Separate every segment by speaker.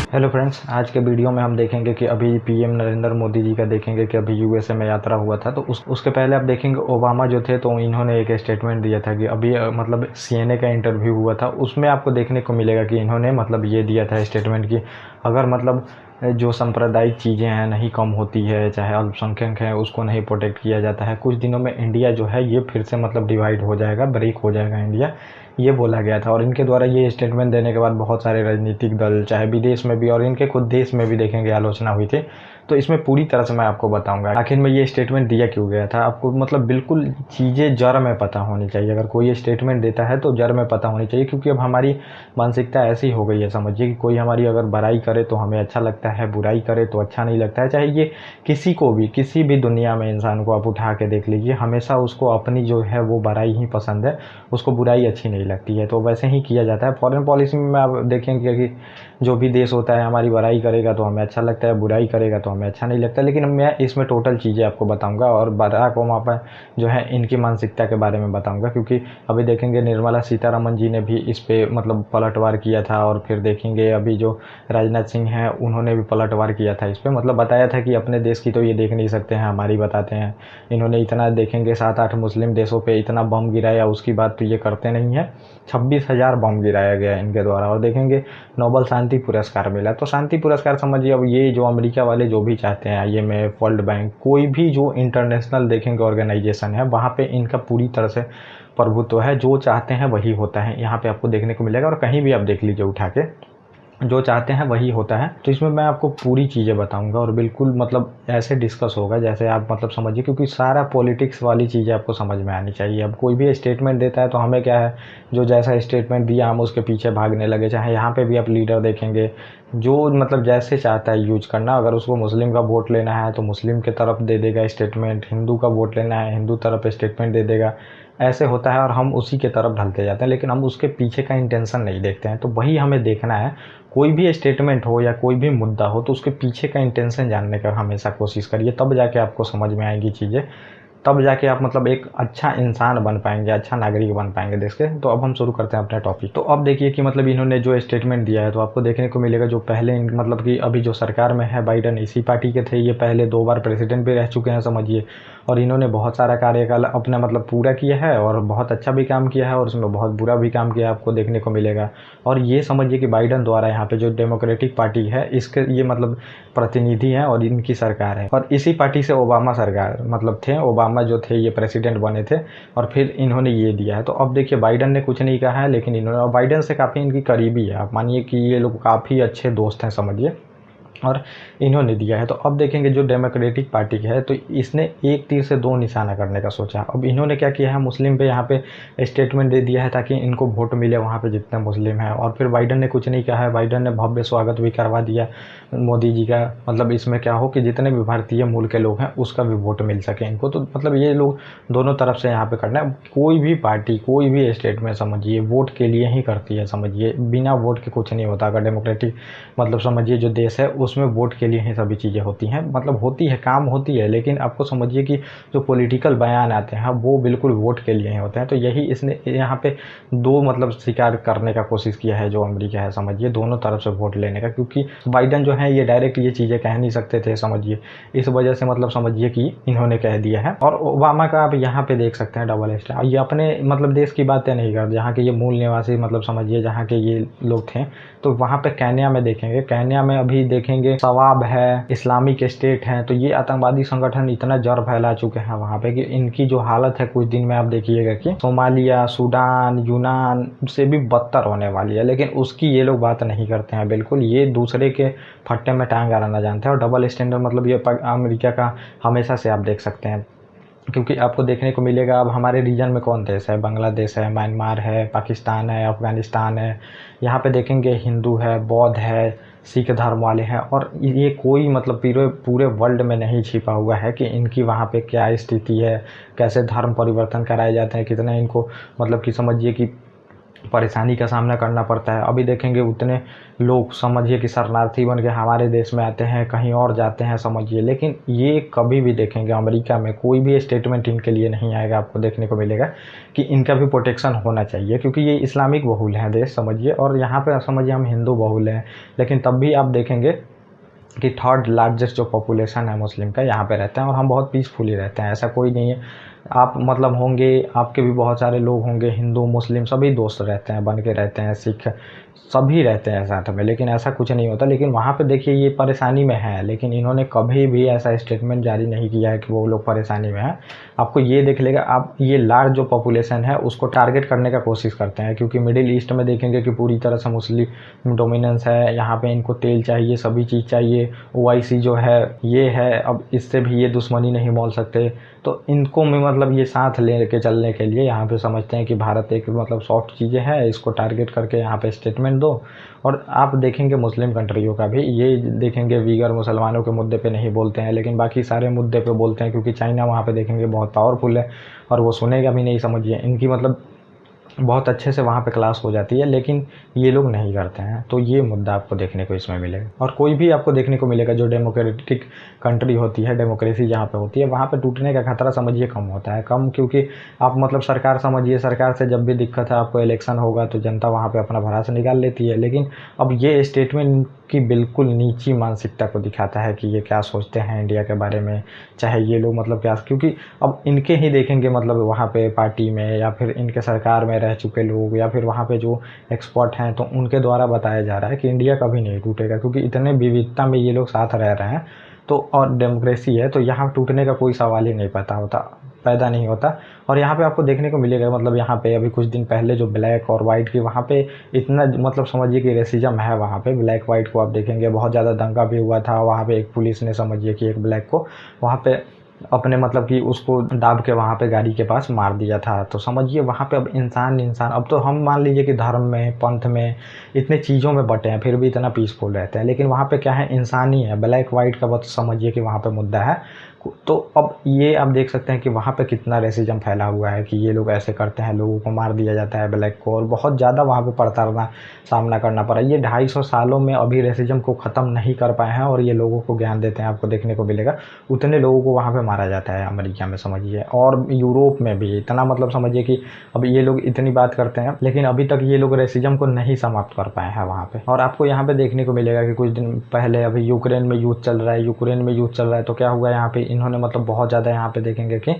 Speaker 1: Hello friends, आज के video में हम देखेंगे कि अभी पीएम नरेंद्र मोदी जी का देखेंगे कि अभी यूएसए में यात्रा हुआ था। तो उसके पहले आप देखेंगे ओबामा जो थे तो इन्होंने एक स्टेटमेंट दिया था कि अभी मतलब सीएनए का इंटरव्यू हुआ था, उसमें आपको देखने को मिलेगा कि इन्होंने मतलब ये दिया था स्टेटमेंट कि अगर मतलब जो सांप्रदायिक चीज़ें हैं नहीं कम होती है, चाहे अल्पसंख्यक हैं उसको नहीं प्रोटेक्ट किया जाता है, कुछ दिनों में इंडिया जो है ये फिर से मतलब डिवाइड हो जाएगा, ब्रेक हो जाएगा इंडिया, ये बोला गया था। और इनके द्वारा ये स्टेटमेंट देने के बाद बहुत सारे राजनीतिक दल चाहे विदेश में भी और इनके खुद देश में भी देखेंगे आलोचना हुई थी। तो इसमें पूरी तरह से मैं आपको बताऊंगा आखिर में ये स्टेटमेंट दिया क्यों गया था। आपको मतलब बिल्कुल चीज़ें जड़ में पता होनी चाहिए। अगर कोई स्टेटमेंट देता है तो जड़ में पता होनी चाहिए, क्योंकि अब हमारी मानसिकता ऐसी हो गई है, समझिए कि कोई हमारी अगर बुराई करे तो हमें अच्छा लगता है, बुराई करे तो अच्छा नहीं लगता है। चाहे ये किसी को भी, किसी भी दुनिया में इंसान को आप उठा के देख लीजिए, हमेशा उसको अपनी जो है वो बुराई ही पसंद है, उसको बुराई अच्छी नहीं लगती है। तो वैसे ही किया जाता है फॉरेन पॉलिसी में। आप देखेंगे कि जो भी देश होता है हमारी बुराई करेगा तो हमें अच्छा लगता है, बुराई करेगा तो हमें अच्छा नहीं लगता। लेकिन मैं इसमें टोटल चीज़ें आपको बताऊंगा और बराक ओबामा जो है इनकी मानसिकता के बारे में बताऊंगा, क्योंकि अभी देखेंगे निर्मला सीतारमण जी ने भी इस पे मतलब पलटवार किया था। और फिर देखेंगे अभी जो राजनाथ सिंह हैं उन्होंने भी पलटवार किया था इस पर, मतलब बताया था कि अपने देश की तो ये देख नहीं सकते हैं, हमारी बताते हैं। इन्होंने इतना देखेंगे 7-8 मुस्लिम देशों पे इतना बम गिराया, उसकी बात तो ये करते नहीं है। 26,000 बम गिराया गया इनके द्वारा। और देखेंगे नोबल शांति पुरस्कार मिला। तो शांति पुरस्कार समझिए, अब ये जो अमेरिका वाले जो भी चाहते हैं, आईएमएफ, वर्ल्ड बैंक, कोई भी जो इंटरनेशनल देखेंगे ऑर्गेनाइजेशन है वहाँ पे इनका पूरी तरह से प्रभुत्व है। जो चाहते हैं वही होता है, यहाँ पे आपको देखने को मिलेगा। और कहीं भी आप देख लीजिए उठा के, जो चाहते हैं वही होता है। तो इसमें मैं आपको पूरी चीज़ें बताऊंगा और बिल्कुल मतलब ऐसे डिस्कस होगा जैसे आप मतलब समझिए, क्योंकि सारा पॉलिटिक्स वाली चीज़ें आपको समझ में आनी चाहिए। अब कोई भी स्टेटमेंट देता है तो हमें क्या है, जो जैसा स्टेटमेंट दिया हम उसके पीछे भागने लगे। चाहे यहाँ पे भी आप लीडर देखेंगे जो मतलब जैसे चाहता है यूज करना, अगर उसको मुस्लिम का वोट लेना है तो मुस्लिम के तरफ दे देगा स्टेटमेंट, हिंदू का वोट लेना है हिंदू तरफ स्टेटमेंट दे देगा। ऐसे होता है और हम उसी के तरफ ढलते जाते हैं, लेकिन हम उसके पीछे का इंटेंशन नहीं देखते हैं। तो वही हमें देखना है, कोई भी स्टेटमेंट हो या कोई भी मुद्दा हो तो उसके पीछे का इंटेंशन जानने का हमेशा कोशिश करिए, तब जाके आपको समझ में आएगी चीज़ें, तब जाके आप मतलब एक अच्छा इंसान बन पाएंगे, अच्छा नागरिक बन पाएंगे देश के। तो अब हम शुरू करते हैं अपना टॉपिक। तो अब देखिए कि मतलब इन्होंने जो स्टेटमेंट दिया है तो आपको देखने को मिलेगा जो पहले मतलब कि अभी जो सरकार में है बाइडन इसी पार्टी के थे, ये पहले 2 बार प्रेसिडेंट भी रह चुके हैं समझिए। और इन्होंने बहुत सारा कार्यकाल अपना मतलब पूरा किया है और बहुत अच्छा भी काम किया है और उसमें बहुत बुरा भी काम किया है, आपको देखने को मिलेगा। और ये समझिए कि बाइडन द्वारा यहाँ पे जो डेमोक्रेटिक पार्टी है इसके ये मतलब प्रतिनिधि हैं और इनकी सरकार है। और इसी पार्टी से ओबामा सरकार मतलब थे, ओबामा जो थे ये प्रेसिडेंट बने थे और फिर इन्होंने ये दिया है। तो अब देखिए बाइडन ने कुछ नहीं कहा है, लेकिन इन्होंने, और बाइडन से काफ़ी इनकी करीबी है, आप मानिए कि ये लोग काफ़ी अच्छे दोस्त हैं समझिए, और इन्होंने दिया है। तो अब देखेंगे जो डेमोक्रेटिक पार्टी है तो इसने एक तीर से 2 निशाना करने का सोचा। अब इन्होंने क्या किया है, मुस्लिम पे यहाँ पे स्टेटमेंट दे दिया है ताकि इनको वोट मिले वहाँ पे जितने मुस्लिम हैं। और फिर बाइडन ने कुछ नहीं कहा है, बाइडन ने भव्य स्वागत भी करवा दिया मोदी जी का। मतलब इसमें क्या हो कि जितने भी भारतीय मूल के लोग हैं उसका भी वोट मिल सके इनको। तो मतलब ये लोग दोनों तरफ से यहाँ पे करना है। कोई भी पार्टी कोई भी स्टेट में समझिए वोट के लिए ही करती है समझिए, बिना वोट के कुछ नहीं होता। अगर डेमोक्रेटिक मतलब समझिए जो देश है उसमें वोट के लिए ही सभी चीज़ें होती हैं, मतलब होती है, काम होती है। लेकिन आपको समझिए कि जो पॉलिटिकल बयान आते हैं वो बिल्कुल वोट के लिए ही होते हैं। तो यही इसने यहाँ पे 2 मतलब स्वीकार करने का कोशिश किया है जो अमेरिका है समझिए, दोनों तरफ से वोट लेने का। क्योंकि बाइडन जो है ये डायरेक्ट ये चीज़ें कह नहीं सकते थे समझिए, इस वजह से मतलब समझिए कि इन्होंने कह दिया है। और ओबामा का आप यहाँ पे देख सकते हैं डबल स्टैंड, ये अपने मतलब देश की बातें नहीं करते, जहाँ के ये मूल निवासी मतलब समझिए जहाँ के ये लोग थे। तो वहाँ पे केन्या में देखेंगे, केन्या में अभी देखेंगे शवाब है, इस्लामिक स्टेट है, तो ये आतंकवादी संगठन इतना जड़ फैला चुके हैं वहाँ पे कि इनकी जो हालत है कुछ दिन में आप देखिएगा कि सोमालिया, सूडान, यूनान से भी बदतर होने वाली है। लेकिन उसकी ये लोग बात नहीं करते हैं बिल्कुल, ये दूसरे के फट्टे में टांग अड़ाना जानते हैं। और डबल स्टैंडर्ड मतलब ये अमेरिका का हमेशा से आप देख सकते हैं, क्योंकि आपको देखने को मिलेगा अब हमारे रीजन में कौन देश है, बांग्लादेश है, म्यांमार है, पाकिस्तान है, अफ़गानिस्तान है। यहाँ पे देखेंगे हिंदू है, बौद्ध है, सिख धर्म वाले हैं। और ये कोई मतलब पूरे वर्ल्ड में नहीं छिपा हुआ है कि इनकी वहाँ पे क्या स्थिति है, कैसे धर्म परिवर्तन कराए जाते हैं, कितना इनको मतलब कि समझिए कि परेशानी का सामना करना पड़ता है। अभी देखेंगे उतने लोग समझिए कि शरणार्थी बन के हमारे देश में आते हैं, कहीं और जाते हैं समझिए, लेकिन ये कभी भी देखेंगे अमेरिका में कोई भी स्टेटमेंट इनके लिए नहीं आएगा। आपको देखने को मिलेगा कि इनका भी प्रोटेक्शन होना चाहिए, क्योंकि ये इस्लामिक बहुल है देश समझिए, और यहाँ पे समझिए हम हिंदू बहुल हैं, लेकिन तब भी आप देखेंगे कि थर्ड लार्जेस्ट जो पॉपुलेशन है मुस्लिम का यहाँ पे रहते हैं, और हम बहुत पीसफुली रहते हैं। ऐसा कोई नहीं है, आप मतलब होंगे, आपके भी बहुत सारे लोग होंगे, हिंदू मुस्लिम सभी दोस्त रहते हैं, बन के रहते हैं, सिख सभी रहते हैं साथ में, लेकिन ऐसा कुछ नहीं होता। लेकिन वहाँ पे देखिए ये परेशानी में है, लेकिन इन्होंने कभी भी ऐसा स्टेटमेंट जारी नहीं किया है कि वो लोग परेशानी में हैं। आपको ये देख लेगा, आप ये लार्ज जो पॉपुलेशन है उसको टारगेट करने का कोशिश करते हैं, क्योंकि मिडिल ईस्ट में देखेंगे कि पूरी तरह से मुस्लिम डोमिनेंस है। यहाँ पे इनको तेल चाहिए, सभी चीज़ चाहिए। ओआईसी जो है ये है, अब इससे भी ये दुश्मनी नहीं मोल सकते, तो इनको में मतलब ये साथ ले के चलने के लिए यहाँ पे समझते हैं कि भारत एक मतलब सॉफ्ट चीज़ें है, इसको टारगेट करके यहाँ पे स्टेटमेंट दो। और आप देखेंगे मुस्लिम कंट्रियों का भी ये देखेंगे, वीगर मुसलमानों के मुद्दे पे नहीं बोलते हैं, लेकिन बाकी सारे मुद्दे पे बोलते हैं, क्योंकि चाइना वहाँ पे देखेंगे बहुत पावरफुल है और वो सुनेगा भी नहीं समझिए। इनकी मतलब बहुत अच्छे से वहाँ पे क्लास हो जाती है, लेकिन ये लोग नहीं करते हैं। तो ये मुद्दा आपको देखने को इसमें मिलेगा। और कोई भी आपको देखने को मिलेगा जो डेमोक्रेटिक कंट्री होती है, डेमोक्रेसी जहाँ पे होती है, वहाँ पे टूटने का खतरा समझिए कम होता है। कम क्योंकि आप मतलब सरकार समझिए, सरकार से जब भी दिक्कत है, आपको इलेक्शन होगा तो जनता वहाँ पे अपना भड़ास निकाल लेती है। लेकिन अब ये स्टेटमेंट की बिल्कुल नीची मानसिकता को दिखाता है कि ये क्या सोचते हैं इंडिया के बारे में, चाहे ये लोग मतलब क्या, क्योंकि अब इनके ही देखेंगे मतलब वहाँ पे पार्टी में या फिर इनके सरकार में रह चुके लोग या फिर वहाँ पे जो एक्सपर्ट हैं, तो उनके द्वारा बताया जा रहा है कि इंडिया कभी नहीं टूटेगा, क्योंकि इतने विविधता में ये लोग साथ रह रहे हैं। तो और डेमोक्रेसी है, तो यहाँ टूटने का कोई सवाल ही नहीं पैदा नहीं होता। और यहाँ पे आपको देखने को मिलेगा मतलब यहाँ पे अभी कुछ दिन पहले जो ब्लैक और वाइट की वहाँ पे इतना मतलब समझिए कि रेसिज्म है वहाँ पे। ब्लैक वाइट को आप देखेंगे बहुत ज़्यादा दंगा भी हुआ था वहाँ पे। एक पुलिस ने समझिए कि एक ब्लैक को वहाँ पे अपने मतलब कि उसको दाब के वहाँ पे गाड़ी के पास मार दिया था। तो समझिए वहाँ पे अब इंसान अब तो हम मान लीजिए कि धर्म में, पंथ में, इतने चीज़ों में बटे हैं, फिर भी इतना पीसफुल रहते हैं। लेकिन वहाँ पे क्या है, इंसान ही है। ब्लैक वाइट का बस समझिए कि वहाँ पे मुद्दा है। तो अब ये आप देख सकते हैं कि वहाँ पे कितना रेसिज्म फैला हुआ है कि ये लोग ऐसे करते हैं, लोगों को मार दिया जाता है ब्लैक को, और बहुत ज़्यादा वहाँ पे प्रताड़ना सामना करना पड़ा। ये 250 सालों में अभी रेसिज्म को ख़त्म नहीं कर पाए हैं, और ये लोगों को ज्ञान देते हैं। आपको देखने को मिलेगा उतने लोगों को वहाँ पे मारा जाता है अमेरिका में समझिए, और यूरोप में भी इतना मतलब समझिए कि अब ये लोग इतनी बात करते हैं, लेकिन अभी तक ये लोग रेसिज्म को नहीं समाप्त कर पाए हैं वहाँ पे। और आपको यहाँ पे देखने को मिलेगा कि कुछ दिन पहले अभी यूक्रेन में युद्ध चल रहा है, तो क्या हुआ यहाँ पे, इन्होंने मतलब बहुत ज़्यादा यहाँ पे देखेंगे कि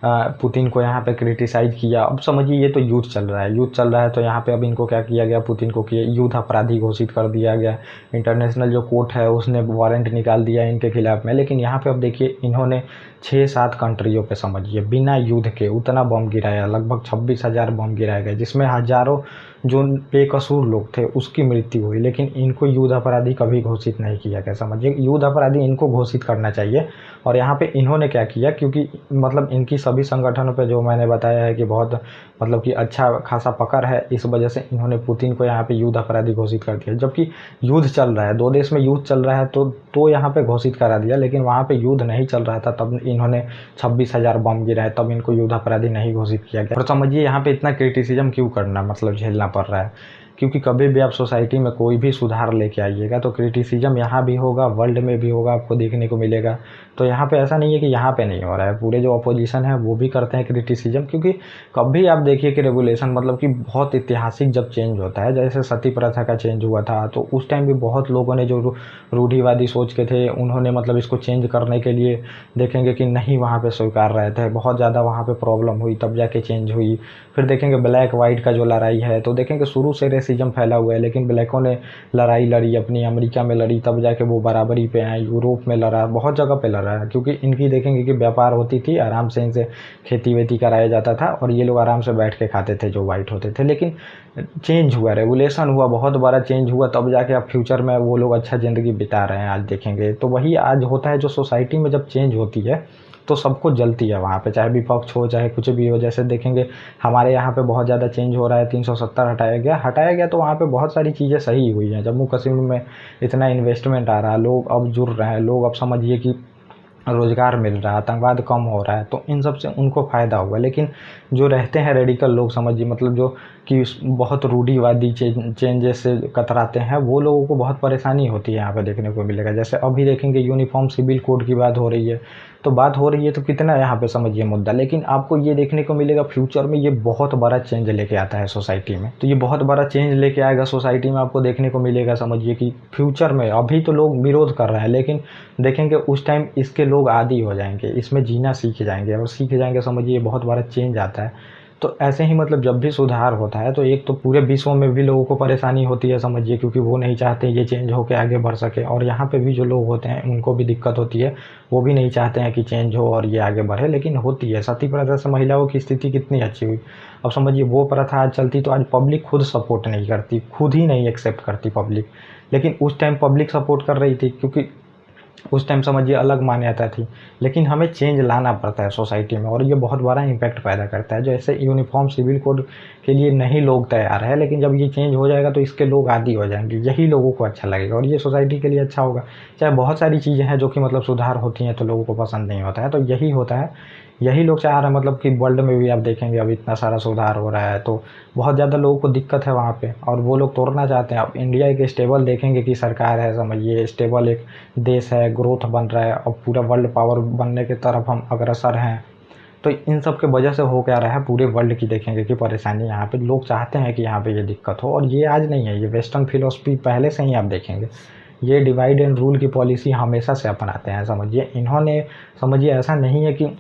Speaker 1: पुतिन को यहाँ पे क्रिटिसाइज़ किया। अब समझिए ये तो युद्ध चल रहा है, तो यहाँ पे अब इनको क्या किया गया, पुतिन को किया युद्ध अपराधी घोषित कर दिया गया। इंटरनेशनल जो कोर्ट है उसने वारंट निकाल दिया इनके खिलाफ में। लेकिन यहाँ पे अब देखिए इन्होंने 6-7 कंट्रियों पे समझिए बिना युद्ध के उतना बम गिराया, लगभग 26,000 बम गिराए गए, जिसमें हज़ारों जो बेकसूर लोग थे उसकी मृत्यु हुई। लेकिन इनको युद्ध अपराधी कभी घोषित नहीं किया गया। समझिए युद्ध अपराधी इनको घोषित करना चाहिए। और यहाँ पे इन्होंने क्या किया, क्योंकि मतलब इनकी सभी संगठनों पे जो मैंने बताया है कि बहुत मतलब कि अच्छा खासा पकड़ है, इस वजह से इन्होंने पुतिन को यहाँ पे युद्ध अपराधी घोषित कर दिया। जबकि युद्ध चल रहा है, 2 देश में युद्ध चल रहा है, तो यहाँ पे घोषित करा दिया। लेकिन वहाँ पे युद्ध नहीं चल रहा था तब इन्होंने 26,000 बम गिराए, तब इनको युद्ध अपराधी नहीं घोषित किया गया। और समझिए यहाँ पे इतना क्रिटिसिज्म क्यों करना मतलब झेलना पड़ रहा है, क्योंकि कभी भी आप सोसाइटी में कोई भी सुधार लेके आइएगा तो क्रिटिसिज्म यहाँ भी होगा, वर्ल्ड में भी होगा, आपको देखने को मिलेगा। तो यहाँ पे ऐसा नहीं है कि यहाँ पे नहीं हो रहा है, पूरे जो अपोजिशन है वो भी करते हैं क्रिटिसिज्म। क्योंकि कभी आप देखिए कि रेगुलेशन मतलब कि बहुत ऐतिहासिक जब चेंज होता है, जैसे सती प्रथा का चेंज हुआ था, तो उस टाइम भी बहुत लोगों ने जो रूढ़िवादी सोच के थे उन्होंने मतलब इसको चेंज करने के लिए देखेंगे कि नहीं वहाँ पे स्वीकार रहे थे, बहुत ज़्यादा वहाँ पे प्रॉब्लम हुई, तब जाके चेंज हुई। फिर देखेंगे ब्लैक वाइट का जो लड़ाई है, तो देखेंगे शुरू से रेसिज्म फैला हुआ है, लेकिन ब्लैकों ने लड़ाई लड़ी अपनी, अमेरिका में लड़ी, तब जाके वो बराबरी पे आए, यूरोप में लड़ा, बहुत जगह पे लड़ा है। क्योंकि इनकी देखेंगे कि व्यापार होती थी, आराम से इनसे खेती वेती कराया जाता था और ये लोग आराम से बैठ के खाते थे जो वाइट होते थे। लेकिन चेंज हुआ, रेगुलेशन हुआ, बहुत बड़ा चेंज हुआ, तब जाके अब फ्यूचर में वो लोग अच्छा ज़िंदगी बिता रहे हैं आज देखेंगे। तो वही आज होता है, जो सोसाइटी में जब चेंज होती है तो सबको जलती है वहाँ पे, चाहे विपक्ष हो चाहे कुछ भी हो। जैसे देखेंगे हमारे यहाँ पे बहुत ज़्यादा चेंज हो रहा है, 370 हटाया गया तो वहाँ पे बहुत सारी चीज़ें सही हुई हैं। जम्मू कश्मीर में इतना इन्वेस्टमेंट आ रहा है, लोग अब जुड़ रहे हैं, लोग अब समझिए कि रोज़गार मिल रहा है, आतंकवाद कम हो रहा है, तो इन सब से उनको फ़ायदा होगा। लेकिन जो रहते हैं रेडिकल लोग, समझिए मतलब जो कि बहुत रूढ़िवादी चेंजेस से कतराते हैं, वो लोगों को बहुत परेशानी होती है यहाँ पे देखने को मिलेगा। जैसे अभी देखेंगे यूनिफॉर्म सिविल कोड की बात हो रही है, तो बात हो रही है तो कितना यहाँ पे समझिए मुद्दा, लेकिन आपको ये देखने को मिलेगा फ्यूचर में ये बहुत बड़ा चेंज लेके आता है सोसाइटी में। तो ये बहुत बड़ा चेंज लेके आएगा सोसाइटी में, आपको देखने को मिलेगा समझिए कि फ्यूचर में। अभी तो लोग विरोध कर रहे हैं, लेकिन देखेंगे उस टाइम इसके लोग आदी हो जाएंगे, इसमें जीना सीख जाएंगे, और सीख जाएंगे समझिए बहुत बड़ा चेंज आता है। तो ऐसे ही मतलब जब भी सुधार होता है तो एक तो पूरे विश्व में भी लोगों को परेशानी होती है समझिए, क्योंकि वो नहीं चाहते ये चेंज होकर आगे बढ़ सके, और यहाँ पे भी जो लोग होते हैं उनको भी दिक्कत होती है, वो भी नहीं चाहते हैं कि चेंज हो और ये आगे बढ़े, लेकिन होती है। सती प्रथा से महिलाओं की स्थिति कितनी अच्छी हुई। अब समझिए वो प्रथा आज चलती तो आज पब्लिक खुद सपोर्ट नहीं करती, खुद ही नहीं एक्सेप्ट करती पब्लिक, लेकिन उस टाइम पब्लिक सपोर्ट कर रही थी, क्योंकि उस टाइम समझिए अलग मान्यता थी। लेकिन हमें चेंज लाना पड़ता है सोसाइटी में, और ये बहुत बड़ा इम्पैक्ट पैदा करता है। जैसे यूनिफॉर्म सिविल कोड के लिए नहीं लोग तैयार है, लेकिन जब ये चेंज हो जाएगा तो इसके लोग आदी हो जाएंगे, यही लोगों को अच्छा लगेगा और ये सोसाइटी के लिए अच्छा होगा। चाहे बहुत सारी चीज़ें हैं जो कि मतलब सुधार होती हैं तो लोगों को पसंद नहीं होता है, तो यही होता है, यही लोग चाह रहे हैं मतलब कि वर्ल्ड में भी आप देखेंगे अब इतना सारा सुधार हो रहा है, तो बहुत ज़्यादा लोगों को दिक्कत है वहाँ पे, और वो लोग तोड़ना चाहते हैं। अब इंडिया एक स्टेबल देखेंगे कि सरकार है, समझिए स्टेबल एक देश है, ग्रोथ बन रहा है, और पूरा वर्ल्ड पावर बनने की तरफ हम अग्रसर हैं। तो इन सब के वजह से हो क्या रहा है, पूरे वर्ल्ड की देखेंगे कि परेशानी यहाँ पे लोग चाहते हैं कि यहाँ पे ये दिक्कत हो। और ये आज नहीं है, ये वेस्टर्न फिलोसफी पहले से ही आप देखेंगे, ये डिवाइड एंड रूल की पॉलिसी हमेशा से अपनाते हैं समझिए। इन्होंने समझिए ऐसा नहीं है कि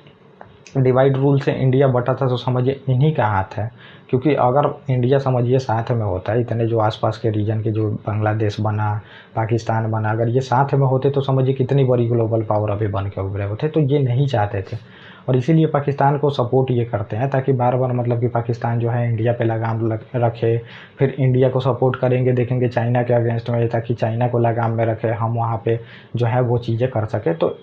Speaker 1: डिवाइड रूल से इंडिया बटा था, तो समझिए इन्हीं का हाथ है, क्योंकि अगर इंडिया समझिए साथ में होता है, इतने जो आसपास के रीजन के जो बांग्लादेश बना, पाकिस्तान बना, अगर ये साथ में होते तो समझिए कितनी बड़ी ग्लोबल पावर अभी बन के उभरे होते। तो ये नहीं चाहते थे, और इसीलिए पाकिस्तान को सपोर्ट ये करते हैं, ताकि बार बार मतलब कि पाकिस्तान जो है इंडिया पे लगाम रखे। फिर इंडिया को सपोर्ट करेंगे देखेंगे चाइना के अगेंस्ट में, ताकि चाइना को लगाम में रखे, हम वहाँ पे जो है वो चीज़ें कर सके। तो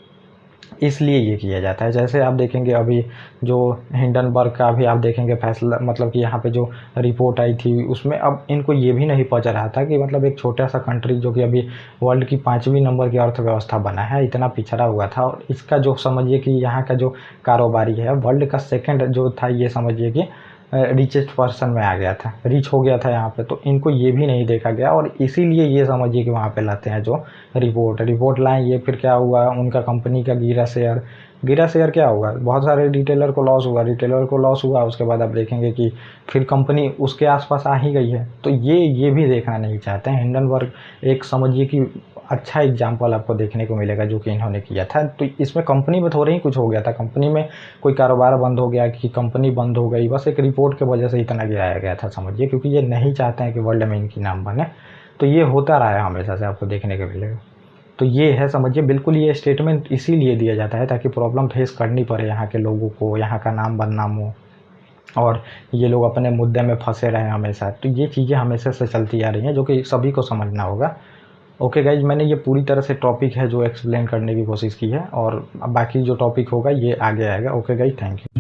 Speaker 1: इसलिए ये किया जाता है। जैसे आप देखेंगे अभी जो हिंडनबर्ग का भी आप देखेंगे फैसला, मतलब कि यहाँ पे जो रिपोर्ट आई थी उसमें अब इनको ये भी नहीं पच रहा था कि मतलब एक छोटा सा कंट्री जो कि अभी वर्ल्ड की 5वीं नंबर की अर्थव्यवस्था बना है, इतना पिछड़ा हुआ था, और इसका जो समझिए कि यहाँ का जो कारोबारी है वर्ल्ड का सेकंड जो था, ये समझिए कि रिचेस्ट पर्सन में आ गया था, रिच हो गया था यहाँ पे। तो इनको ये भी नहीं देखा गया, और इसीलिए ये समझिए कि वहाँ पे लाते हैं जो रिपोर्ट लाएं। ये फिर क्या हुआ, उनका कंपनी का गिरा शेयर क्या हुआ, बहुत सारे रिटेलर को लॉस हुआ। उसके बाद आप देखेंगे कि फिर कंपनी उसके आसपास आ ही गई है। तो ये भी देखना नहीं चाहते हैं। हिंडनबर्ग एक समझिए कि अच्छा एग्जाम्पल आपको देखने को मिलेगा जो कि इन्होंने किया था। तो इसमें कंपनी में थोड़ा ही कुछ हो गया था, कंपनी में कोई कारोबार बंद हो गया कि कंपनी बंद हो गई, बस एक रिपोर्ट की वजह से इतना गिराया गया था समझिए, क्योंकि ये नहीं चाहते हैं कि वर्ल्ड में इनकी नाम बने। तो ये होता रहा है हमेशा से, आपको देखने को मिलेगा। तो ये है समझिए, बिल्कुल ये स्टेटमेंट इसीलिए दिया जाता है ताकि प्रॉब्लम फेस करनी पड़े यहाँ के लोगों को, यहाँ का नाम बदनाम हो, और ये लोग अपने मुद्दे में फंसे रहे हमेशा। तो ये चीज़ें हमेशा से चलती आ रही हैं, जो कि सभी को समझना होगा। ओके गाइज, मैंने ये पूरी तरह से टॉपिक है जो एक्सप्लेन करने की कोशिश की है, और बाकी जो टॉपिक होगा ये आगे आएगा। Okay guys, thank you.